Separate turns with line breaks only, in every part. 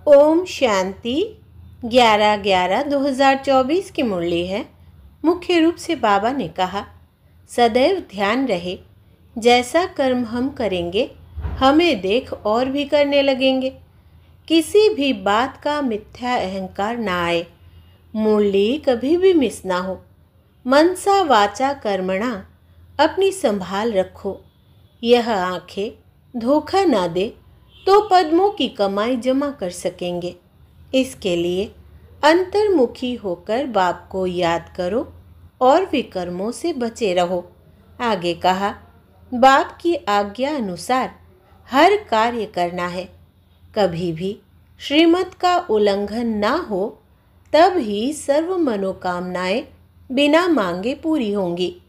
ओम शांति 11/11/2024 की मुरली है। मुख्य रूप से बाबा ने कहा, सदैव ध्यान रहे, जैसा कर्म हम करेंगे हमें देख और भी करने लगेंगे। किसी भी बात का मिथ्या अहंकार ना आए। मुरली कभी भी मिस ना हो। मनसा वाचा कर्मणा अपनी संभाल रखो। यह आंखें धोखा ना दे तो पद्मों की कमाई जमा कर सकेंगे। इसके लिए अंतर्मुखी होकर बाप को याद करो और विकर्मों से बचे रहो। आगे कहा, बाप की आज्ञा अनुसार हर कार्य करना है। कभी भी श्रीमत का उल्लंघन ना हो, तब ही सर्व मनोकामनाएं बिना मांगे पूरी होंगी।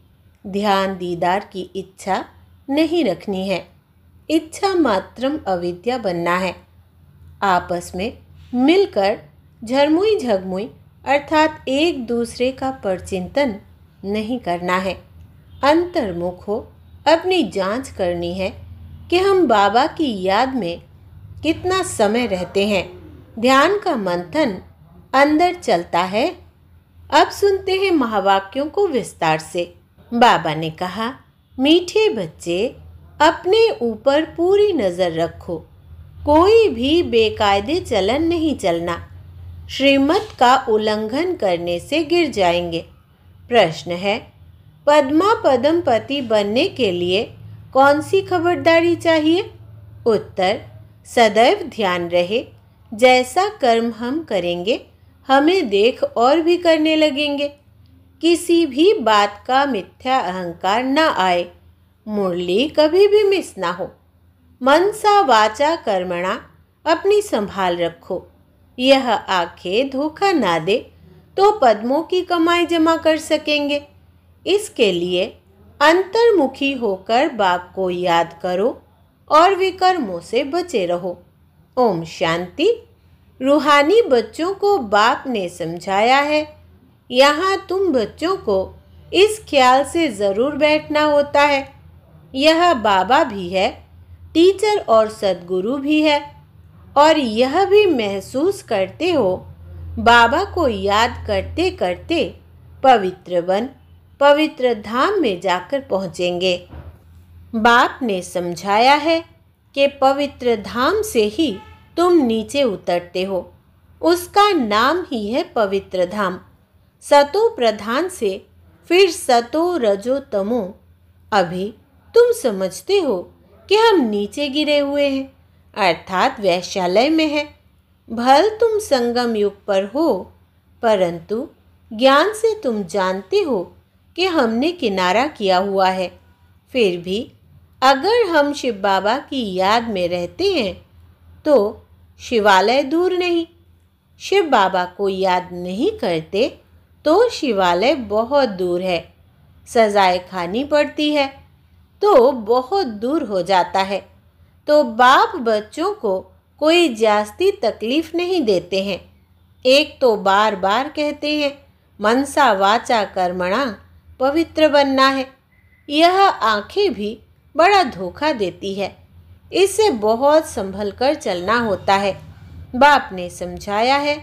ध्यान दीदार की इच्छा नहीं रखनी है। इच्छा मात्रम अविद्या बनना है। आपस में मिलकर झरमुई झगमुई अर्थात एक दूसरे का परचिंतन नहीं करना है। अंतर्मुख हो अपनी जांच करनी है कि हम बाबा की याद में कितना समय रहते हैं। ध्यान का मंथन अंदर चलता है। अब सुनते हैं महावाक्यों को विस्तार से। बाबा ने कहा, मीठे बच्चे अपने ऊपर पूरी नज़र रखो। कोई भी बेकायदे चलन नहीं चलना। श्रीमत का उल्लंघन करने से गिर जाएंगे। प्रश्न है, पद्मा पदम पति बनने के लिए कौन सी खबरदारी चाहिए? उत्तर, सदैव ध्यान रहे, जैसा कर्म हम करेंगे हमें देख और भी करने लगेंगे। किसी भी बात का मिथ्या अहंकार न आए। मुरली कभी भी मिस ना हो। मनसा वाचा कर्मणा अपनी संभाल रखो। यह आंखें धोखा ना दे तो पद्मों की कमाई जमा कर सकेंगे। इसके लिए अंतर्मुखी होकर बाप को याद करो और विकर्मों से बचे रहो। ओम शांति। रूहानी बच्चों को बाप ने समझाया है। यहाँ तुम बच्चों को इस ख्याल से ज़रूर बैठना होता है, यह बाबा भी है, टीचर और सद्गुरु भी है, और यह भी महसूस करते हो बाबा को याद करते करते पवित्र बन पवित्र धाम में जाकर पहुँचेंगे। बाप ने समझाया है कि पवित्र धाम से ही तुम नीचे उतरते हो। उसका नाम ही है पवित्र धाम। सतो प्रधान से फिर सतो रजो तमो। अभी तुम समझते हो कि हम नीचे गिरे हुए हैं, अर्थात वैश्यालय में है। भल तुम संगम युग पर हो, परंतु ज्ञान से तुम जानते हो कि हमने किनारा किया हुआ है। फिर भी अगर हम शिव बाबा की याद में रहते हैं तो शिवालय दूर नहीं। शिव बाबा को याद नहीं करते तो शिवालय बहुत दूर है। सजाएं खानी पड़ती है तो बहुत दूर हो जाता है। तो बाप बच्चों को कोई जास्ती तकलीफ नहीं देते हैं। एक तो बार बार कहते हैं, मनसा वाचा कर्मणा पवित्र बनना है। यह आंखें भी बड़ा धोखा देती है। इससे बहुत संभल कर चलना होता है। बाप ने समझाया है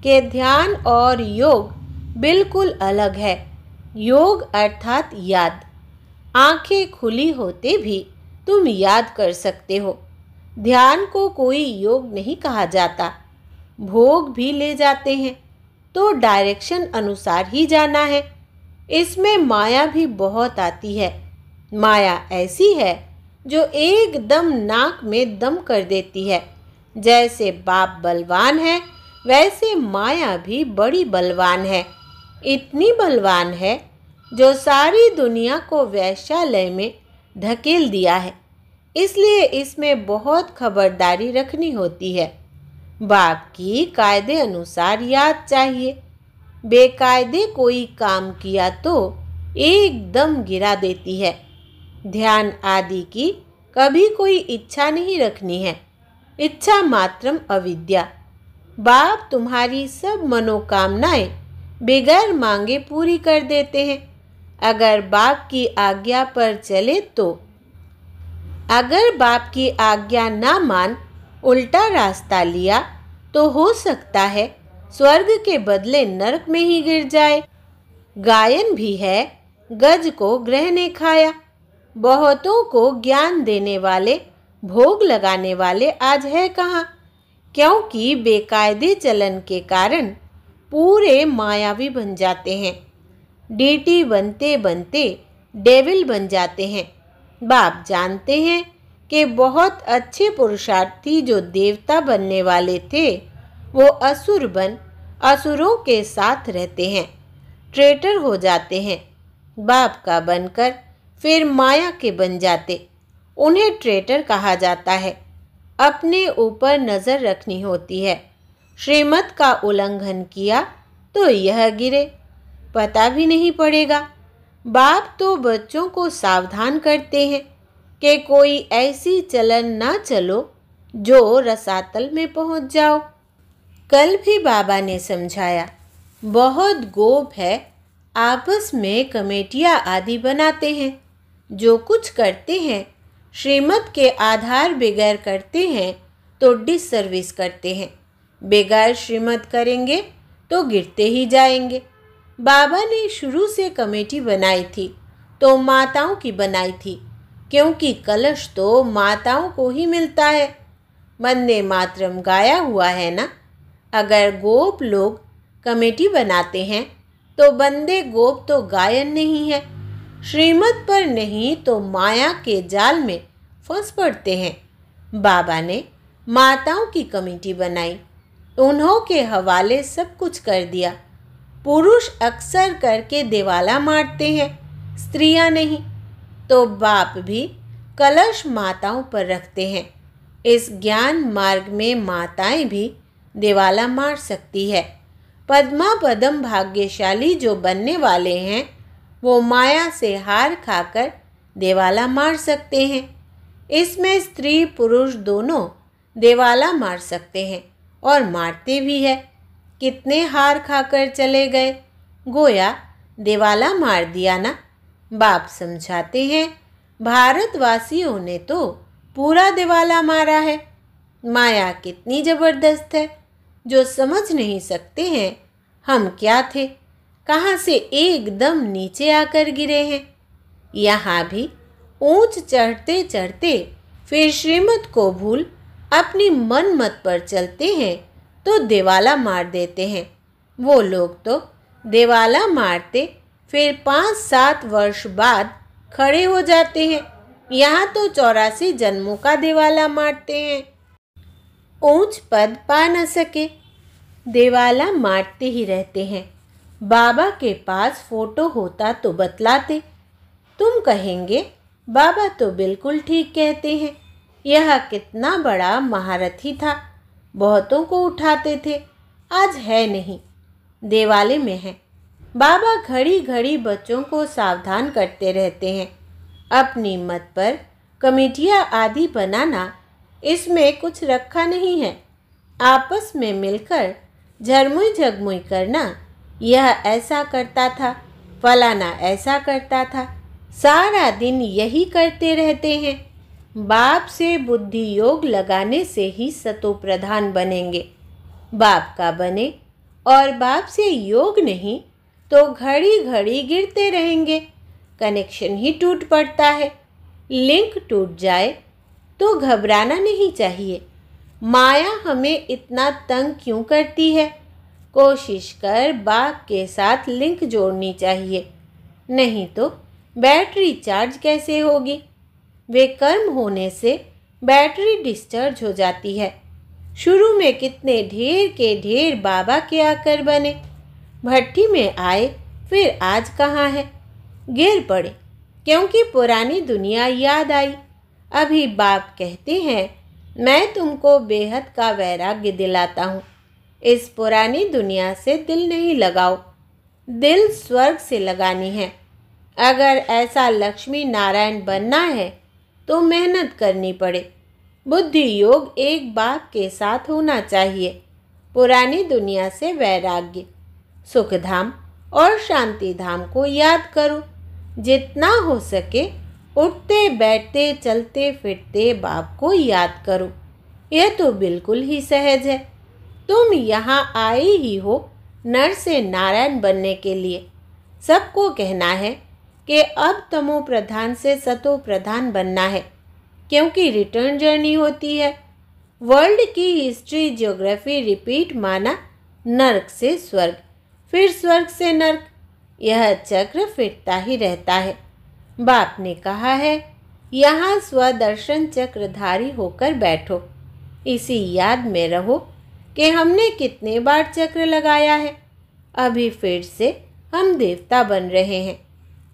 कि ध्यान और योग बिल्कुल अलग है। योग अर्थात याद। आंखें खुली होते भी तुम याद कर सकते हो। ध्यान को कोई योग नहीं कहा जाता। भोग भी ले जाते हैं तो डायरेक्शन अनुसार ही जाना है। इसमें माया भी बहुत आती है। माया ऐसी है जो एकदम नाक में दम कर देती है। जैसे बाप बलवान है, वैसे माया भी बड़ी बलवान है। इतनी बलवान है जो सारी दुनिया को वैश्यालय में धकेल दिया है। इसलिए इसमें बहुत खबरदारी रखनी होती है। बाप की कायदे अनुसार याद चाहिए। बेकायदे कोई काम किया तो एकदम गिरा देती है। ध्यान आदि की कभी कोई इच्छा नहीं रखनी है। इच्छा मात्रम अविद्या। बाप तुम्हारी सब मनोकामनाएं बिगैर मांगे पूरी कर देते हैं। अगर बाप की आज्ञा पर चले तो। अगर बाप की आज्ञा ना मान उल्टा रास्ता लिया तो हो सकता है स्वर्ग के बदले नरक में ही गिर जाए। गायन भी है, गज को ग्रह ने खाया। बहुतों को ज्ञान देने वाले, भोग लगाने वाले आज है कहाँ? क्योंकि बेकायदे चलन के कारण पूरे मायावी बन जाते हैं। डीटी बनते बनते डेविल बन जाते हैं। बाप जानते हैं कि बहुत अच्छे पुरुषार्थी जो देवता बनने वाले थे, वो असुर बन असुरों के साथ रहते हैं, ट्रेटर हो जाते हैं। बाप का बनकर फिर माया के बन जाते। उन्हें ट्रेटर कहा जाता है। अपने ऊपर नज़र रखनी होती है। श्रीमत का उल्लंघन किया तो यह गिरे, पता भी नहीं पड़ेगा। बाप तो बच्चों को सावधान करते हैं कि कोई ऐसी चलन ना चलो जो रसातल में पहुंच जाओ। कल भी बाबा ने समझाया, बहुत गोप है, आपस में कमेटियाँ आदि बनाते हैं। जो कुछ करते हैं श्रीमत के आधार बगैर करते हैं तो डिससर्विस करते हैं। बेगार श्रीमत करेंगे तो गिरते ही जाएंगे। बाबा ने शुरू से कमेटी बनाई थी तो माताओं की बनाई थी, क्योंकि कलश तो माताओं को ही मिलता है। वंदे मातरम गाया हुआ है ना। अगर गोप लोग कमेटी बनाते हैं तो बंदे गोप तो गायन नहीं है। श्रीमत पर नहीं तो माया के जाल में फंस पड़ते हैं। बाबा ने माताओं की कमेटी बनाई, उन्हों के हवाले सब कुछ कर दिया। पुरुष अक्सर करके दिवाला मारते हैं, स्त्रियां नहीं। तो बाप भी कलश माताओं पर रखते हैं। इस ज्ञान मार्ग में माताएं भी दिवाला मार सकती है। पद्मा पदम भाग्यशाली जो बनने वाले हैं वो माया से हार खाकर दिवाला मार सकते हैं। इसमें स्त्री पुरुष दोनों दिवाला मार सकते हैं और मारते भी है। कितने हार खाकर चले गए, गोया दिवाला मार दिया ना। बाप समझाते हैं, भारतवासियों ने तो पूरा दिवाला मारा है। माया कितनी जबरदस्त है, जो समझ नहीं सकते हैं हम क्या थे, कहाँ से एकदम नीचे आकर गिरे हैं। यहाँ भी ऊंच चढ़ते चढ़ते फिर श्रीमत को भूल अपनी मन मत पर चलते हैं तो दिवाला मार देते हैं। वो लोग तो दिवाला मारते फिर 5-7 वर्ष बाद खड़े हो जाते हैं। यहाँ तो 84 जन्मों का दिवाला मारते हैं। ऊंच पद पा न सके, दिवाला मारते ही रहते हैं। बाबा के पास फोटो होता तो बतलाते। तुम कहेंगे बाबा तो बिल्कुल ठीक कहते हैं, यह कितना बड़ा महारथी था, बहुतों को उठाते थे, आज है नहीं, देवाले में है। बाबा घड़ी घड़ी बच्चों को सावधान करते रहते हैं। अपनी मत पर कमेटियाँ आदि बनाना, इसमें कुछ रखा नहीं है। आपस में मिलकर झरमुई झगमुई करना, यह ऐसा करता था, फलाना ऐसा करता था, सारा दिन यही करते रहते हैं। बाप से बुद्धि योग लगाने से ही सतो प्रधान बनेंगे। बाप का बने और बाप से योग नहीं तो घड़ी घड़ी गिरते रहेंगे। कनेक्शन ही टूट पड़ता है। लिंक टूट जाए तो घबराना नहीं चाहिए। माया हमें इतना तंग क्यों करती है? कोशिश कर बाप के साथ लिंक जोड़नी चाहिए, नहीं तो बैटरी चार्ज कैसे होगी? वे कर्म होने से बैटरी डिस्चार्ज हो जाती है। शुरू में कितने ढेर के ढेर बाबा के आकर बने, भट्टी में आए, फिर आज कहाँ है? गिर पड़े क्योंकि पुरानी दुनिया याद आई। अभी बाप कहते हैं, मैं तुमको बेहद का वैराग्य दिलाता हूँ। इस पुरानी दुनिया से दिल नहीं लगाओ, दिल स्वर्ग से लगानी है। अगर ऐसा लक्ष्मी नारायण बनना है तो मेहनत करनी पड़े। बुद्धि योग एक बाप के साथ होना चाहिए। पुरानी दुनिया से वैराग्य, सुख धाम और शांति धाम को याद करो। जितना हो सके उठते बैठते चलते फिरते बाप को याद करो। यह तो बिल्कुल ही सहज है। तुम यहाँ आए ही हो नर से नारायण बनने के लिए। सबको कहना है कि अब तमो प्रधान से सतो प्रधान बनना है, क्योंकि रिटर्न जर्नी होती है। वर्ल्ड की हिस्ट्री ज्योग्राफी रिपीट माना नर्क से स्वर्ग, फिर स्वर्ग से नर्क, यह चक्र फिरता ही रहता है। बाप ने कहा है यहाँ स्वदर्शन चक्रधारी होकर बैठो। इसी याद में रहो कि हमने कितने बार चक्र लगाया है। अभी फिर से हम देवता बन रहे हैं।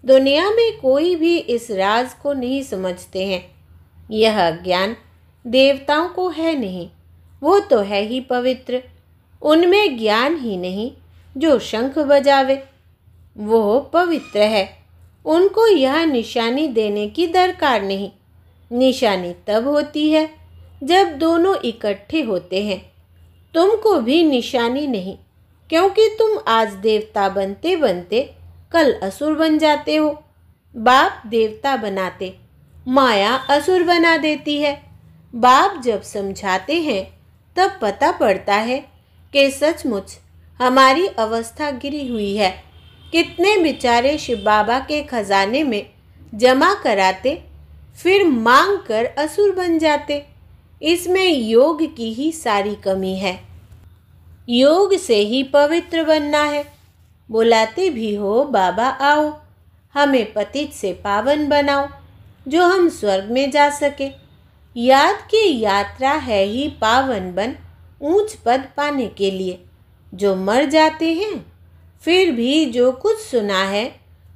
दुनिया में कोई भी इस राज को नहीं समझते हैं। यह ज्ञान देवताओं को है नहीं, वो तो है ही पवित्र। उनमें ज्ञान ही नहीं जो शंख बजावे, वो पवित्र है। उनको यह निशानी देने की दरकार नहीं। निशानी तब होती है जब दोनों इकट्ठे होते हैं। तुमको भी निशानी नहीं, क्योंकि तुम आज देवता बनते बनते कल असुर बन जाते हो। बाप देवता बनाते, माया असुर बना देती है। बाप जब समझाते हैं तब पता पड़ता है कि सचमुच हमारी अवस्था गिरी हुई है। कितने बेचारे शिव बाबा के खजाने में जमा कराते, फिर मांग कर असुर बन जाते। इसमें योग की ही सारी कमी है। योग से ही पवित्र बनना है। बुलाते भी हो बाबा आओ, हमें पतित से पावन बनाओ, जो हम स्वर्ग में जा सके। याद की यात्रा है ही पावन बन ऊंच पद पाने के लिए। जो मर जाते हैं फिर भी जो कुछ सुना है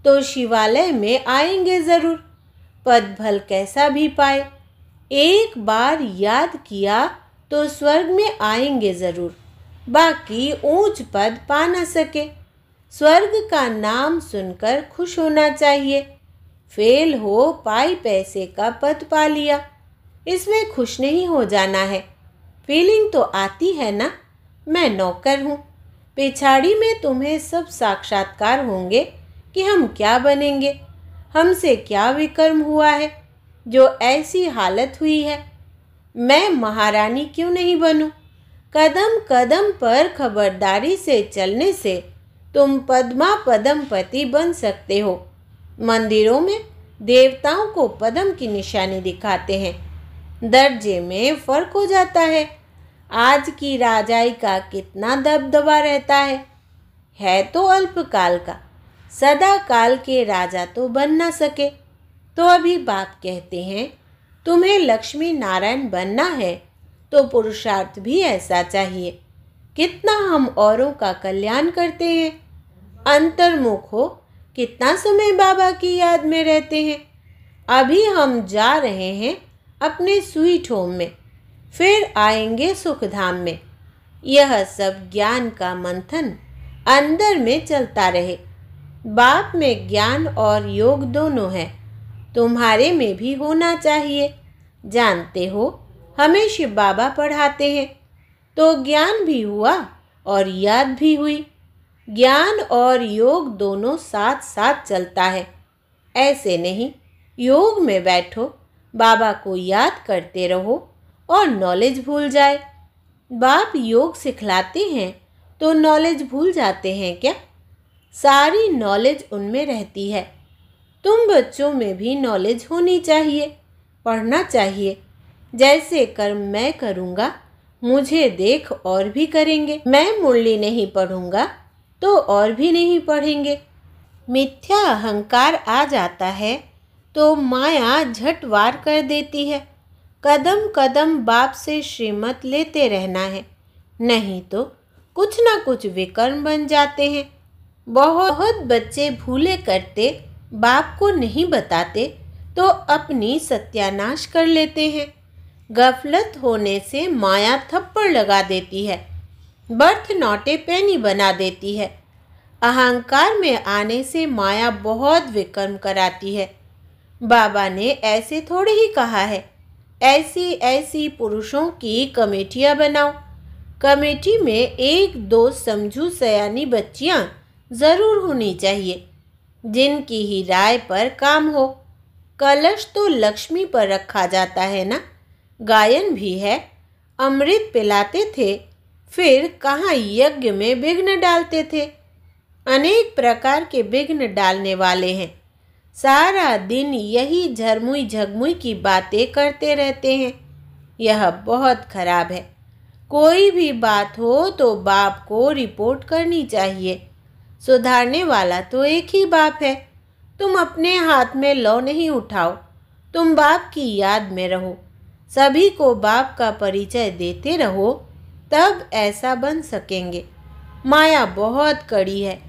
तो शिवालय में आएंगे ज़रूर, पद भल कैसा भी पाए। एक बार याद किया तो स्वर्ग में आएंगे ज़रूर, बाकी ऊंच पद पा न सके। स्वर्ग का नाम सुनकर खुश होना चाहिए। फेल हो पाई पैसे का पद पा लिया, इसमें खुश नहीं हो जाना है। फीलिंग तो आती है ना, मैं नौकर हूँ। पिछाड़ी में तुम्हें सब साक्षात्कार होंगे कि हम क्या बनेंगे, हमसे क्या विकर्म हुआ है जो ऐसी हालत हुई है। मैं महारानी क्यों नहीं बनूं? कदम कदम पर खबरदारी से चलने से तुम पद्मा पदमपति बन सकते हो। मंदिरों में देवताओं को पद्म की निशानी दिखाते हैं, दर्जे में फर्क हो जाता है। आज की राजाई का कितना दबदबा रहता है तो अल्पकाल का। सदा काल के राजा तो बन ना सके। तो अभी बाप कहते हैं तुम्हें लक्ष्मी नारायण बनना है तो पुरुषार्थ भी ऐसा चाहिए। कितना हम औरों का कल्याण करते हैं, अंतर्मुख हो कितना समय बाबा की याद में रहते हैं। अभी हम जा रहे हैं अपने स्वीट होम में, फिर आएंगे सुखधाम में। यह सब ज्ञान का मंथन अंदर में चलता रहे। बाप में ज्ञान और योग दोनों है, तुम्हारे में भी होना चाहिए। जानते हो हमें शिव बाबा पढ़ाते हैं तो ज्ञान भी हुआ और याद भी हुई। ज्ञान और योग दोनों साथ साथ चलता है। ऐसे नहीं योग में बैठो, बाबा को याद करते रहो और नॉलेज भूल जाए। बाप योग सिखलाते हैं तो नॉलेज भूल जाते हैं क्या? सारी नॉलेज उनमें रहती है। तुम बच्चों में भी नॉलेज होनी चाहिए, पढ़ना चाहिए। जैसे कर्म मैं करूँगा मुझे देख और भी करेंगे। मैं मुरली नहीं पढ़ूँगा तो और भी नहीं पढ़ेंगे। मिथ्या अहंकार आ जाता है तो माया झट वार कर देती है। कदम कदम बाप से श्रीमत लेते रहना है, नहीं तो कुछ ना कुछ विकर्म बन जाते हैं। बहुत बच्चे भूले करते बाप को नहीं बताते तो अपनी सत्यानाश कर लेते हैं। गफलत होने से माया थप्पड़ लगा देती है, बर्थ नॉटे पेनी बना देती है। अहंकार में आने से माया बहुत विकर्म कराती है। बाबा ने ऐसे थोड़े ही कहा है, ऐसी ऐसी पुरुषों की कमेटियां बनाओ। कमेटी में एक दो समझू सयानी बच्चियां ज़रूर होनी चाहिए, जिनकी ही राय पर काम हो। कलश तो लक्ष्मी पर रखा जाता है ना। गायन भी है, अमृत पिलाते थे फिर कहाँ यज्ञ में विघ्न डालते थे। अनेक प्रकार के विघ्न डालने वाले हैं। सारा दिन यही झरमुई झगमुई की बातें करते रहते हैं। यह बहुत खराब है। कोई भी बात हो तो बाप को रिपोर्ट करनी चाहिए। सुधारने वाला तो एक ही बाप है। तुम अपने हाथ में लौ नहीं उठाओ। तुम बाप की याद में रहो। सभी को बाप का परिचय देते रहो, तब ऐसा बन सकेंगे। माया बहुत कड़ी है,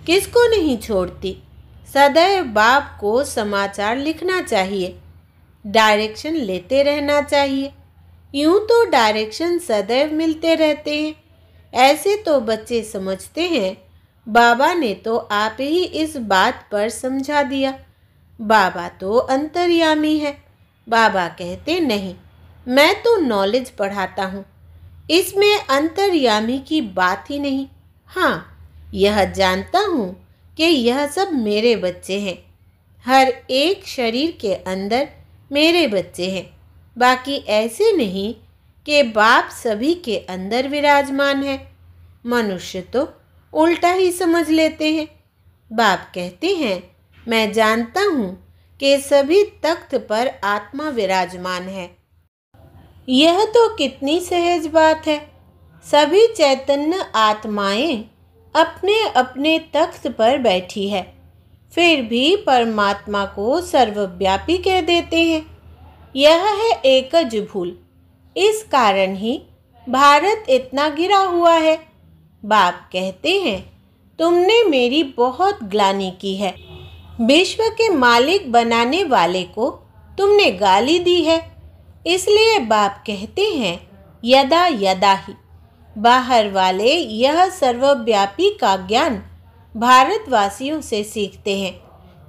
किसको नहीं छोड़ती। सदैव बाप को समाचार लिखना चाहिए, डायरेक्शन लेते रहना चाहिए। यूं तो डायरेक्शन सदैव मिलते रहते हैं। ऐसे तो बच्चे समझते हैं बाबा ने तो आप ही इस बात पर समझा दिया। बाबा तो अंतर्यामी है। बाबा कहते नहीं, मैं तो नॉलेज पढ़ाता हूँ, इसमें अंतर्यामी की बात ही नहीं। हाँ, यह जानता हूँ कि यह सब मेरे बच्चे हैं। हर एक शरीर के अंदर मेरे बच्चे हैं। बाकी ऐसे नहीं कि बाप सभी के अंदर विराजमान है। मनुष्य तो उल्टा ही समझ लेते हैं। बाप कहते हैं, मैं जानता हूँ कि सभी तख्त पर आत्मा विराजमान है। यह तो कितनी सहज बात है। सभी चैतन्य आत्माएं अपने अपने तख्त पर बैठी है, फिर भी परमात्मा को सर्वव्यापी कह देते हैं। यह है एकज भूल। इस कारण ही भारत इतना गिरा हुआ है। बाप कहते हैं, तुमने मेरी बहुत ग्लानि की है। विश्व के मालिक बनाने वाले को तुमने गाली दी है। इसलिए बाप कहते हैं, यदा यदा ही। बाहर वाले यह सर्वव्यापी का ज्ञान भारतवासियों से सीखते हैं।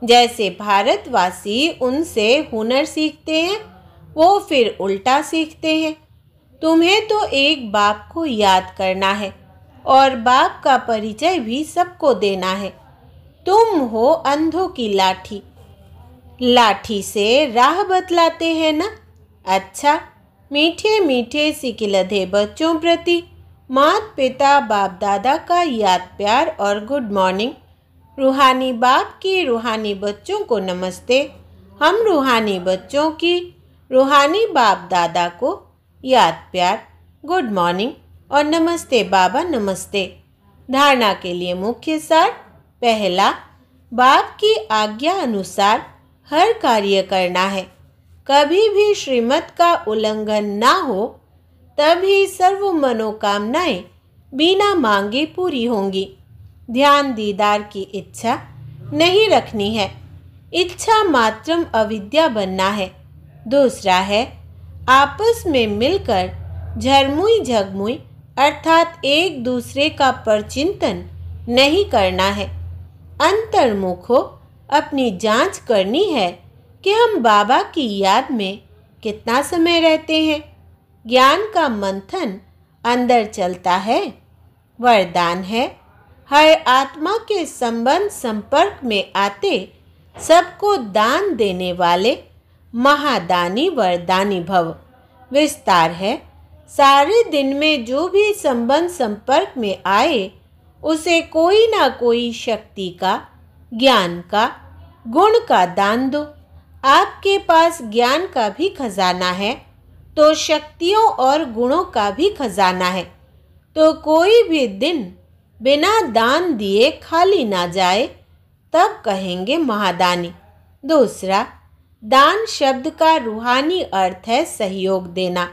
जैसे भारतवासी उनसे हुनर सीखते हैं, वो फिर उल्टा सीखते हैं। तुम्हें तो एक बाप को याद करना है और बाप का परिचय भी सबको देना है। तुम हो अंधों की लाठी, लाठी से राह बतलाते हैं ना। अच्छा, मीठे मीठे सिकिलधे बच्चों प्रति माता पिता बाप दादा का याद प्यार और गुड मॉर्निंग। रूहानी बाप की रूहानी बच्चों को नमस्ते। हम रूहानी बच्चों की रूहानी बाप दादा को याद प्यार, गुड मॉर्निंग और नमस्ते बाबा नमस्ते। धारणा के लिए मुख्य सार। पहला, बाप की आज्ञा अनुसार हर कार्य करना है। कभी भी श्रीमत का उल्लंघन ना हो, तभी सर्व मनोकामनाएं बिना मांगे पूरी होंगी। ध्यान दीदार की इच्छा नहीं रखनी है। इच्छा मात्रम अविद्या बनना है। दूसरा है, आपस में मिलकर झरमुई झगमुई अर्थात एक दूसरे का परचिंतन नहीं करना है। अंतर्मुख हो अपनी जांच करनी है कि हम बाबा की याद में कितना समय रहते हैं। ज्ञान का मंथन अंदर चलता है। वरदान है, हर आत्मा के संबंध संपर्क में आते सबको दान देने वाले महादानी वरदानी भव। विस्तार है, सारे दिन में जो भी संबंध संपर्क में आए, उसे कोई ना कोई शक्ति का, ज्ञान का, गुण का दान दो। आपके पास ज्ञान का भी खजाना है तो शक्तियों और गुणों का भी खजाना है। तो कोई भी दिन बिना दान दिए खाली ना जाए, तब कहेंगे महादानी। दूसरा, दान शब्द का रूहानी अर्थ है सहयोग देना।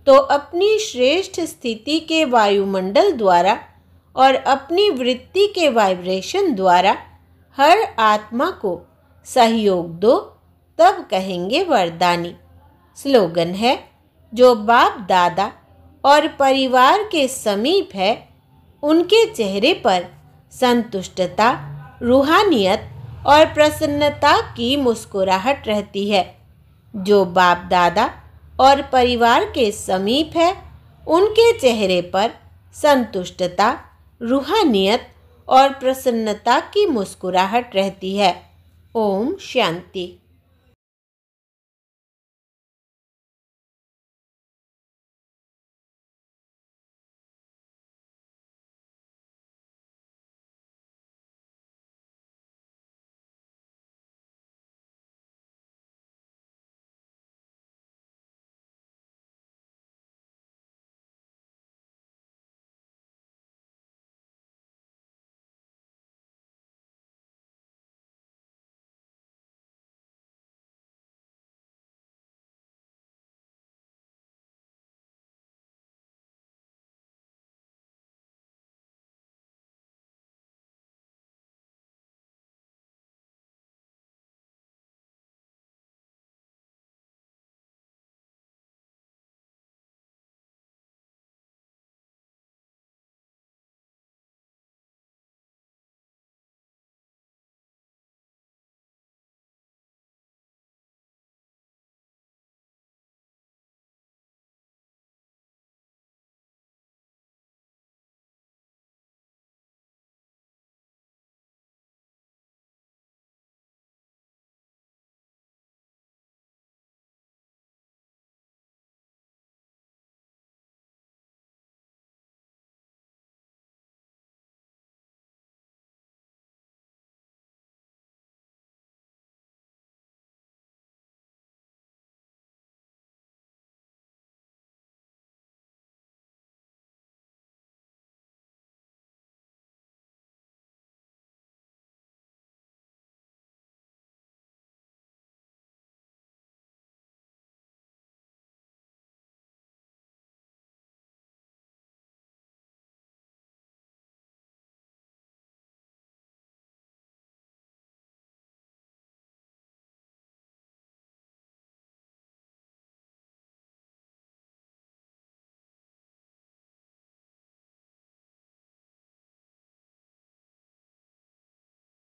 तो अपनी श्रेष्ठ स्थिति के वायुमंडल द्वारा और अपनी वृत्ति के वाइब्रेशन द्वारा हर आत्मा को सहयोग दो, तब कहेंगे वरदानी। स्लोगन है, जो बाप दादा और परिवार के समीप है, उनके चेहरे पर संतुष्टता, रूहानियत और प्रसन्नता की मुस्कुराहट रहती है। जो बाप दादा और परिवार के समीप है, उनके चेहरे पर संतुष्टता, रूहानियत और प्रसन्नता की मुस्कुराहट रहती है। ओम शांति।